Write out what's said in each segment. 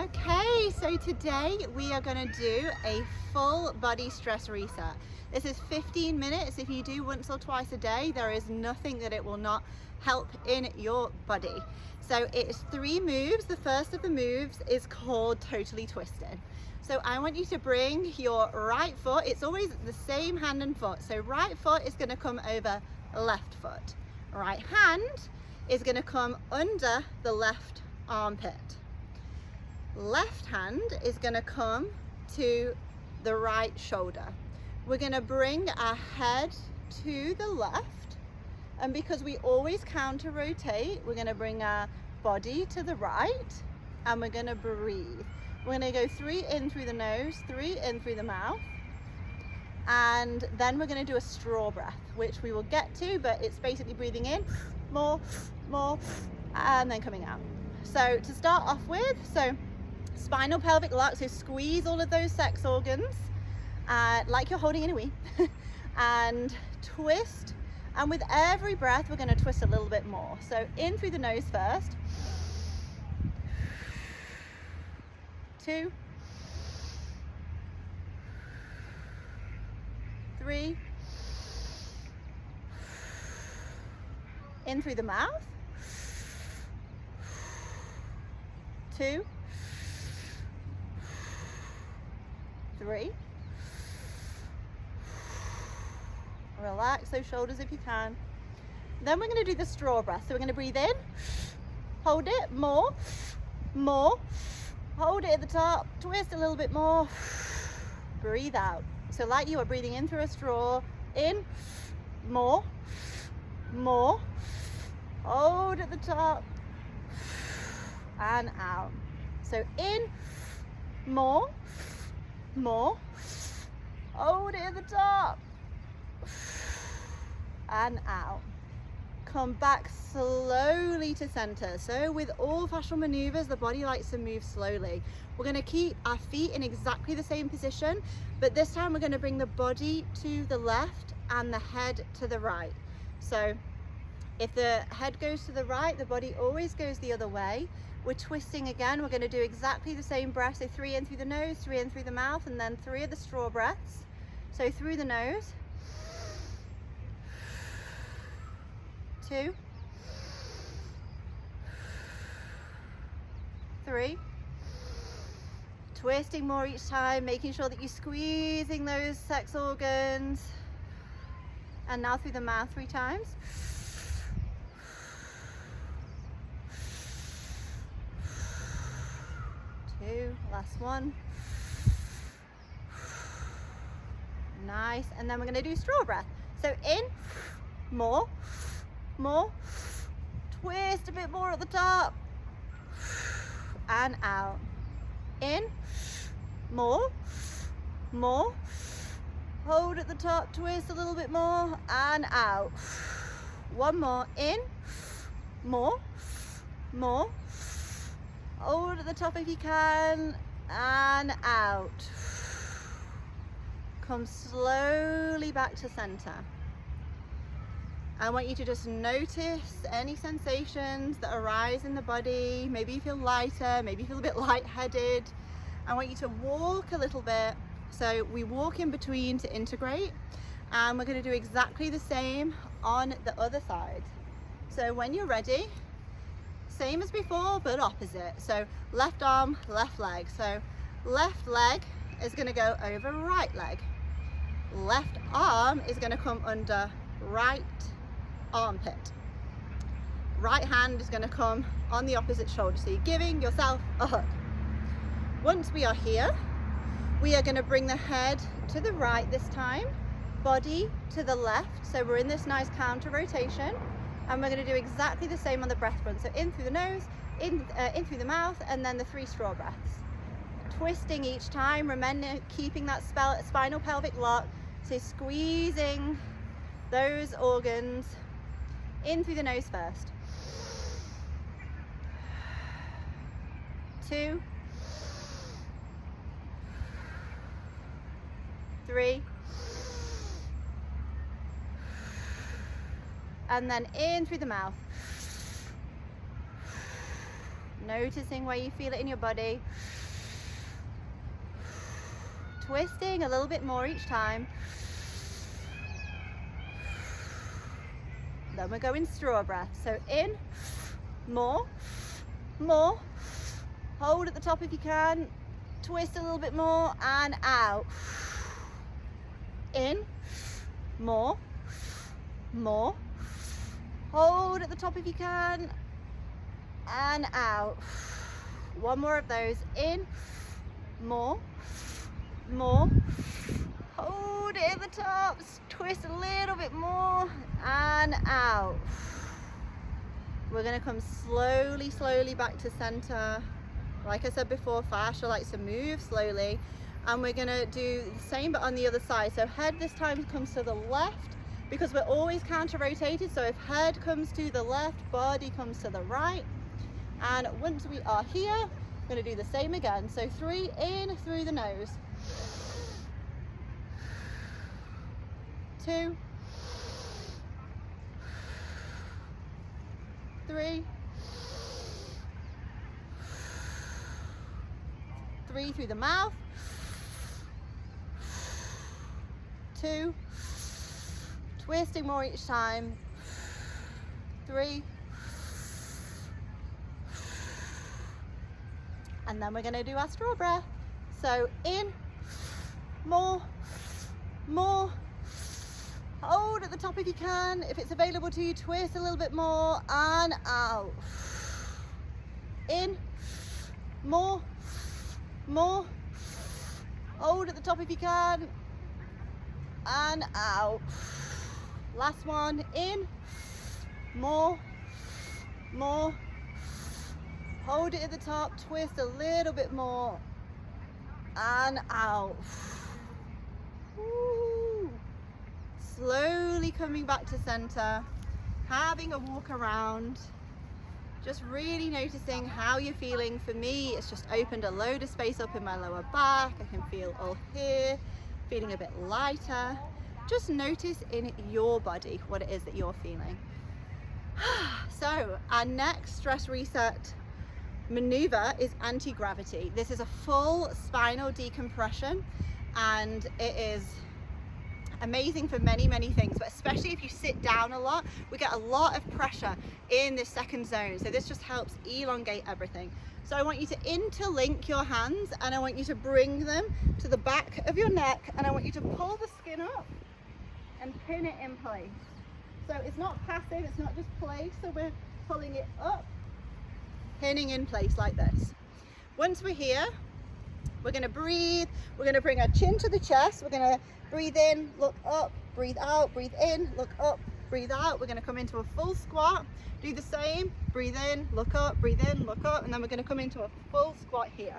Okay, so today we are going to do a full body stress reset. This is 15 minutes. If you do once or twice a day, there is nothing that it will not help in your body. So it's 3 moves. The first of the moves is called totally twisted. So I want you to bring your right foot, it's always the same hand and foot. So right foot is going to come over left foot. Right hand is going to come under the left armpit. Left hand is going to come to the right shoulder. We're going to bring our head to the left, and because we always counter rotate, we're going to bring our body to the right, and we're going to breathe. We're going to go 3 in through the nose, 3 in through the mouth, and then we're going to do a straw breath, which we will get to, but it's basically breathing in more, and then coming out. So to start off with, spinal pelvic lock, so squeeze all of those sex organs like you're holding in a wee and twist, and with every breath we're going to twist a little bit more. So in through the nose first, 2, 3, in through the mouth, 2, 3. Relax those shoulders if you can. Then we're going to do the straw breath. So we're going to breathe in, hold it, more, hold it at the top, twist a little bit more, breathe out. So like you are breathing in through a straw, in, more, hold at the top, and out. So in, more, hold it at the top, and out. Come back slowly to center. So with all fascial maneuvers, the body likes to move slowly. We're going to keep our feet in exactly the same position, but this time we're going to bring the body to the left and the head to the right. So if the head goes to the right, the body always goes the other way. We're twisting again. We're going to do exactly the same breath. So 3 in through the nose, 3 in through the mouth, and then 3 of the straw breaths. So through the nose, 2, 3, twisting more each time, making sure that you're squeezing those sex organs. And now through the mouth 3 times. 2, last one. Nice. And then we're going to do straw breath. So in, more, twist a bit more at the top, and out. In, more, hold at the top, twist a little bit more, and out. One more. In, more, hold at the top if you can, and out. Come slowly back to center. I want you to just notice any sensations that arise in the body. Maybe you feel lighter, maybe you feel a bit lightheaded. I want you to walk a little bit. So we walk in between to integrate, and we're going to do exactly the same on the other side. So when you're ready, same as before, but opposite. So left arm, left leg. So left leg is going to go over right leg. Left arm is going to come under right armpit. Right hand is going to come on the opposite shoulder. So you're giving yourself a hug. Once we are here, we are going to bring the head to the right this time, body to the left. So we're in this nice counter rotation, and we're going to do exactly the same on the breath front. So in through the nose, in through the mouth, and then the 3 straw breaths. Twisting each time, remember keeping that spinal pelvic lock. So squeezing those organs in through the nose first. 2, 3, and then in through the mouth. Noticing where you feel it in your body. Twisting a little bit more each time. Then we're going straw breath. So in, more, more. Hold at the top if you can. Twist a little bit more and out. In, more, more. Hold at the top if you can and out. One more of those. In, more, more. Hold it at the top. Twist a little bit more and out. We're going to come slowly back to center. Like I said before, fascia likes to move slowly, and we're going to do the same but on the other side. So head this time comes to the left, because we're always counter rotated. So if head comes to the left, body comes to the right. And once we are here, we're going to do the same again. So 3 in through the nose, 2, 3, 3 through the mouth, 2, twisting more each time, 3, and then we're going to do our straw breath. So in, more, more. Hold at the top if you can. If it's available to you, twist a little bit more and out. In, more, more. Hold at the top if you can and out. Last one. In, more, more. Hold it at the top, twist a little bit more and out. Woo. Slowly coming back to center, having a walk around, just really noticing how you're feeling. For me, it's just opened a load of space up in my lower back. I can feel all here, feeling a bit lighter. Just notice in your body what it is that you're feeling. So our next stress reset maneuver is anti-gravity. This is a full spinal decompression, and it is amazing for many things, but especially if you sit down a lot, we get a lot of pressure in this second zone. So this just helps elongate everything. So I want you to interlink your hands, and I want you to bring them to the back of your neck, and I want you to pull the skin up and pin it in place. So it's not passive, it's not just play. So we're pulling it up, pinning in place like this. Once we're here, we're going to breathe. We're going to bring our chin to the chest. We're going to breathe in, look up, breathe out, breathe in, look up, breathe out. We're going to come into a full squat. Do the same. Breathe in, look up, breathe in, look up, and then we're going to come into a full squat here.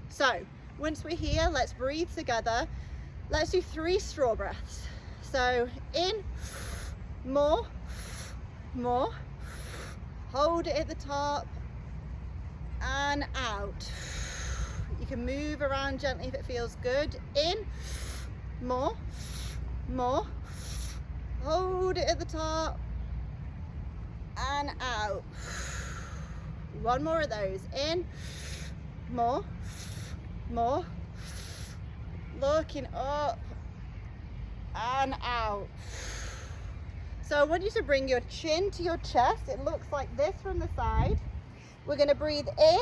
So once we're here, let's breathe together. Let's do 3 straw breaths. So in, more, more. Hold it at the top and out. You can move around gently if it feels good. In, more, more. Hold it at the top and out. One more of those. In, more, more. Looking up and out. So I want you to bring your chin to your chest. It looks like this from the side. We're going to breathe in,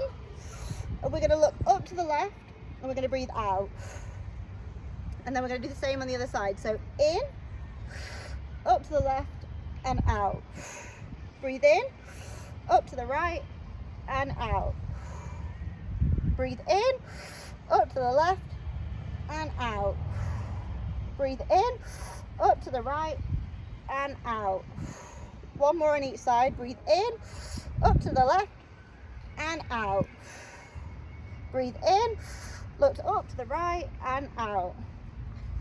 and we're going to look up to the left, and we're going to breathe out. And then we're going to do the same on the other side. So in, up to the left, and out. Breathe in, up to the right, and out. Breathe in, up to the left, and out. Breathe in, up to the right, and out. One more on each side. Breathe in, up to the left, and out. Breathe in, look up to the right, and out.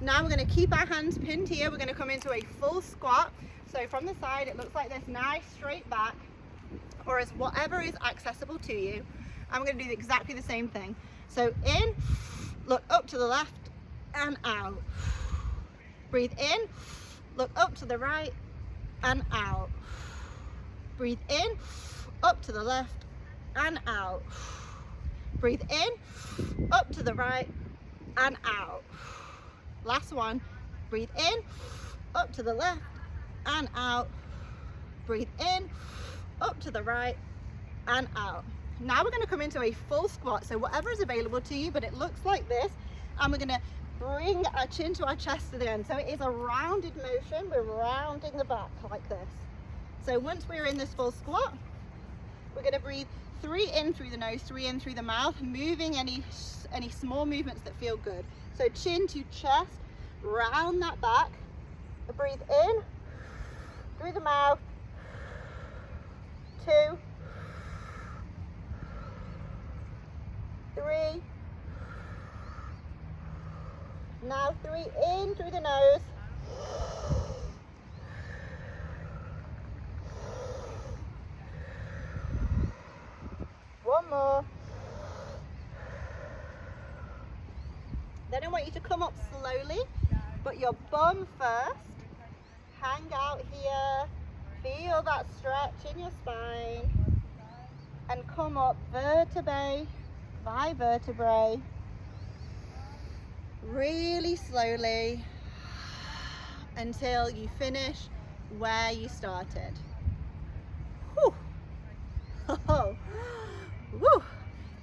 Now we're going to keep our hands pinned here. We're going to come into a full squat. So from the side, it looks like this, nice straight back, or as whatever is accessible to you. I'm going to do exactly the same thing. So in, look up to the left, and out. Breathe in, look up to the right, and out. Breathe in, up to the left, and out. Breathe in, up to the right and out. Last one. Breathe in, up to the left and out. Breathe in, up to the right and out. Now we're going to come into a full squat, so whatever is available to you, but it looks like this, and we're going to bring our chin to our chest at the end. So it is a rounded motion. We're rounding the back like this. So once we're in this full squat, we're going to breathe 3 in through the nose, 3 in through the mouth, moving any small movements that feel good. So chin to chest, round that back. Breathe in through the mouth. 2, 3. Now 3 in through the nose. One more. Then I want you to come up slowly, but your bum first. Hang out here. Feel that stretch in your spine. And come up vertebrae by vertebrae. Really slowly until you finish where you started. Whew. Oh. Woo.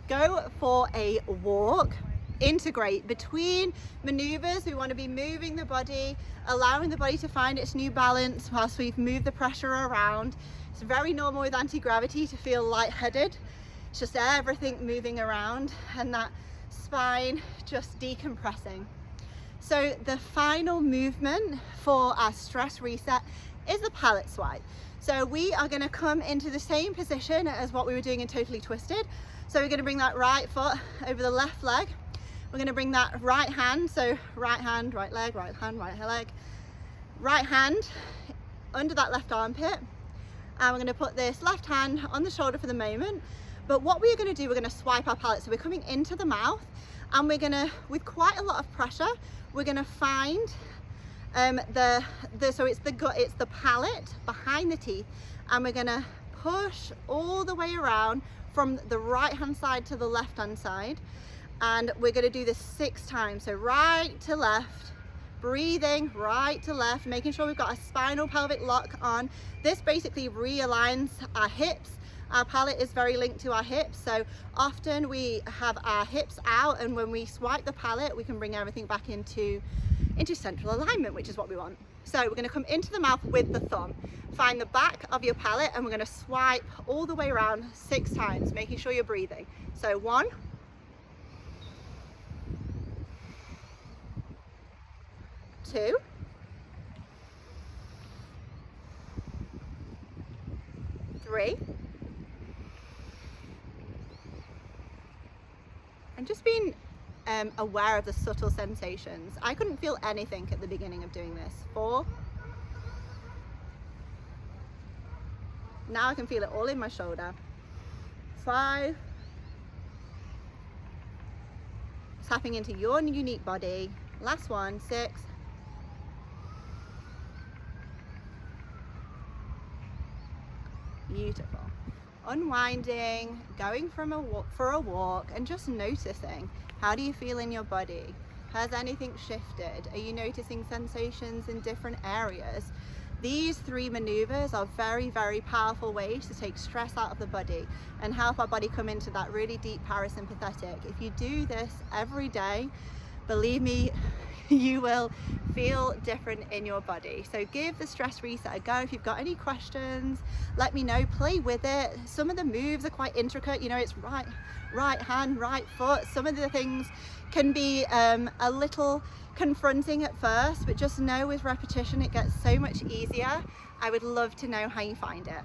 Go for a walk. Integrate between maneuvers. We want to be moving the body, allowing the body to find its new balance whilst we've moved the pressure around. It's very normal with anti-gravity to feel lightheaded. It's just everything moving around and that spine just decompressing. So the final movement for our stress reset is the palette swipe. So we are going to come into the same position as what we were doing in Totally Twisted. So we're going to bring that right foot over the left leg. We're going to bring that right hand, so right hand, right leg, right hand, right leg, right hand under that left armpit. And we're going to put this left hand on the shoulder for the moment. But what we're going to do, we're going to swipe our palate. So we're coming into the mouth and we're going to, with quite a lot of pressure, we're going to find so it's the palate behind the teeth, and we're going to push all the way around from the right hand side to the left hand side, and we're going to do this 6 times. So right to left, breathing right to left, making sure we've got a spinal pelvic lock on. This basically realigns our hips. Our palate is very linked to our hips, so often we have our hips out, and when we swipe the palate we can bring everything back into central alignment, which is what we want. So we're going to come into the mouth with the thumb, find the back of your palate, and we're going to swipe all the way around 6 times, making sure you're breathing. So 1, 2, 3, and just being aware of the subtle sensations. I couldn't feel anything at the beginning of doing this. 4. Now I can feel it all in my shoulder. 5. Tapping into your unique body. Last one. 6. Beautiful. Unwinding, going for a walk, and just noticing, how do you feel in your body? Has anything shifted? Are you noticing sensations in different areas? These 3 maneuvers are very, very powerful ways to take stress out of the body and help our body come into that really deep parasympathetic. If you do this every day, believe me, you will feel different in your body. So give the stress reset a go. If you've got any questions, let me know. Play with it. Some of the moves are quite intricate. You know, it's right hand, right foot. Some of the things can be a little confronting at first, but just know with repetition it gets so much easier. I would love to know how you find it.